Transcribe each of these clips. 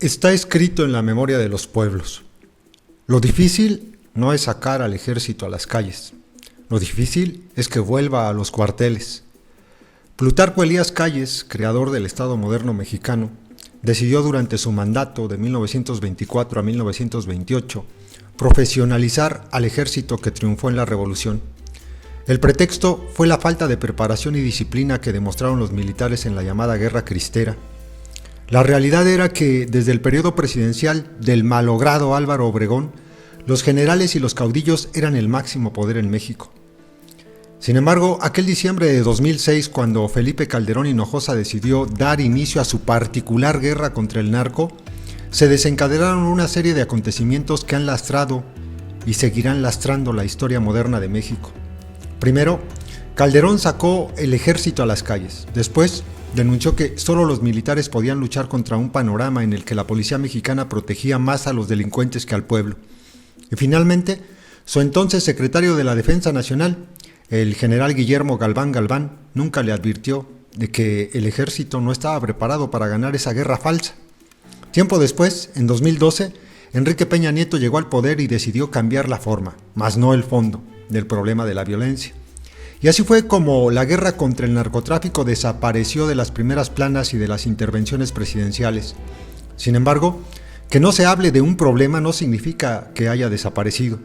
Está escrito en la memoria de los pueblos. Lo difícil no es sacar al ejército a las calles. Lo difícil es que vuelva a los cuarteles. Plutarco Elías Calles, creador del Estado moderno mexicano, decidió durante su mandato de 1924 a 1928 profesionalizar al ejército que triunfó en la Revolución. El pretexto fue la falta de preparación y disciplina que demostraron los militares en la llamada Guerra Cristera. La realidad era que desde el periodo presidencial del malogrado Álvaro Obregón, los generales y los caudillos eran el máximo poder en México. Sin embargo, aquel diciembre de 2006, cuando Felipe Calderón Hinojosa decidió dar inicio a su particular guerra contra el narco, se desencadenaron una serie de acontecimientos que han lastrado y seguirán lastrando la historia moderna de México. Primero, Calderón sacó el ejército a las calles. Después, denunció que solo los militares podían luchar contra un panorama en el que la policía mexicana protegía más a los delincuentes que al pueblo. Y finalmente, su entonces secretario de la Defensa Nacional, el general Guillermo Galván Galván, nunca le advirtió de que el ejército no estaba preparado para ganar esa guerra falsa. Tiempo después, en 2012, Enrique Peña Nieto llegó al poder y decidió cambiar la forma, mas no el fondo, del problema de la violencia. Y así fue como la guerra contra el narcotráfico desapareció de las primeras planas y de las intervenciones presidenciales. Sin embargo, que no se hable de un problema no significa que haya desaparecido,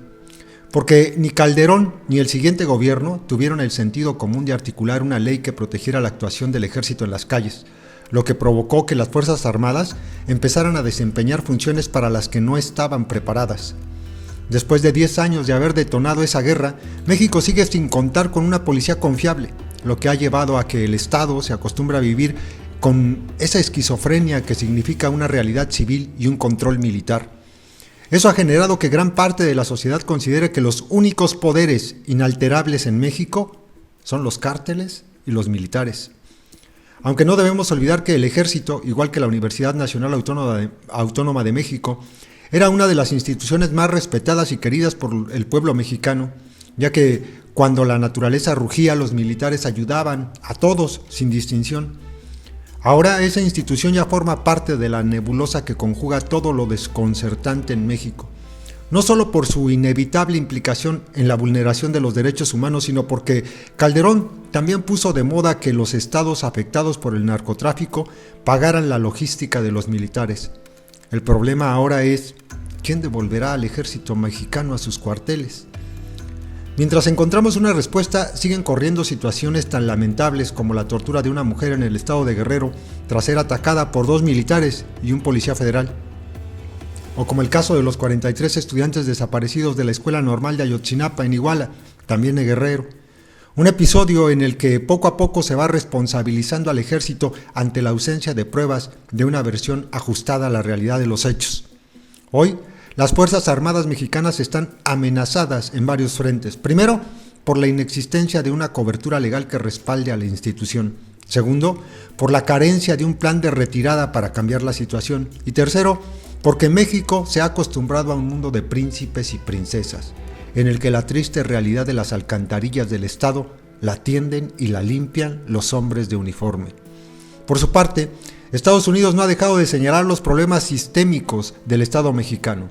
porque ni Calderón ni el siguiente gobierno tuvieron el sentido común de articular una ley que protegiera la actuación del ejército en las calles, lo que provocó que las Fuerzas Armadas empezaran a desempeñar funciones para las que no estaban preparadas. Después de 10 años de haber detonado esa guerra, México sigue sin contar con una policía confiable, lo que ha llevado a que el Estado se acostumbre a vivir con esa esquizofrenia que significa una realidad civil y un control militar. Eso ha generado que gran parte de la sociedad considere que los únicos poderes inalterables en México son los cárteles y los militares. Aunque no debemos olvidar que el Ejército, igual que la Universidad Nacional Autónoma de México, era una de las instituciones más respetadas y queridas por el pueblo mexicano, ya que cuando la naturaleza rugía, los militares ayudaban a todos sin distinción. Ahora esa institución ya forma parte de la nebulosa que conjuga todo lo desconcertante en México, no solo por su inevitable implicación en la vulneración de los derechos humanos, sino porque Calderón también puso de moda que los estados afectados por el narcotráfico pagaran la logística de los militares. El problema ahora es, ¿quién devolverá al ejército mexicano a sus cuarteles? Mientras encontramos una respuesta, siguen corriendo situaciones tan lamentables como la tortura de una mujer en el estado de Guerrero tras ser atacada por 2 militares y un policía federal. O como el caso de los 43 estudiantes desaparecidos de la Escuela Normal de Ayotzinapa en Iguala, también de Guerrero. Un episodio en el que poco a poco se va responsabilizando al ejército ante la ausencia de pruebas de una versión ajustada a la realidad de los hechos. Hoy, las Fuerzas Armadas mexicanas están amenazadas en varios frentes. Primero, por la inexistencia de una cobertura legal que respalde a la institución. Segundo, por la carencia de un plan de retirada para cambiar la situación. Y tercero, porque México se ha acostumbrado a un mundo de príncipes y princesas, en el que la triste realidad de las alcantarillas del Estado la atienden y la limpian los hombres de uniforme. Por su parte, Estados Unidos no ha dejado de señalar los problemas sistémicos del Estado mexicano,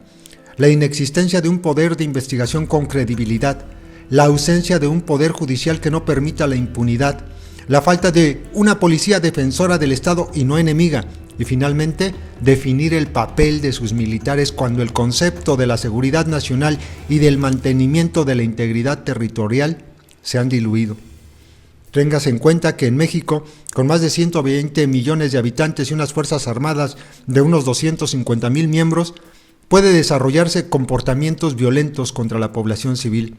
la inexistencia de un poder de investigación con credibilidad, la ausencia de un poder judicial que no permita la impunidad, la falta de una policía defensora del Estado y no enemiga, y finalmente, definir el papel de sus militares cuando el concepto de la seguridad nacional y del mantenimiento de la integridad territorial se han diluido. Téngase en cuenta que en México, con más de 120 millones de habitantes y unas fuerzas armadas de unos 250,000 miembros, puede desarrollarse comportamientos violentos contra la población civil.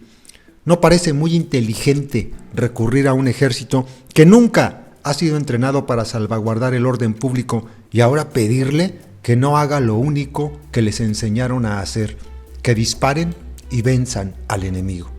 No parece muy inteligente recurrir a un ejército que nunca ha sido entrenado para salvaguardar el orden público y ahora pedirle que no haga lo único que les enseñaron a hacer, que disparen y venzan al enemigo.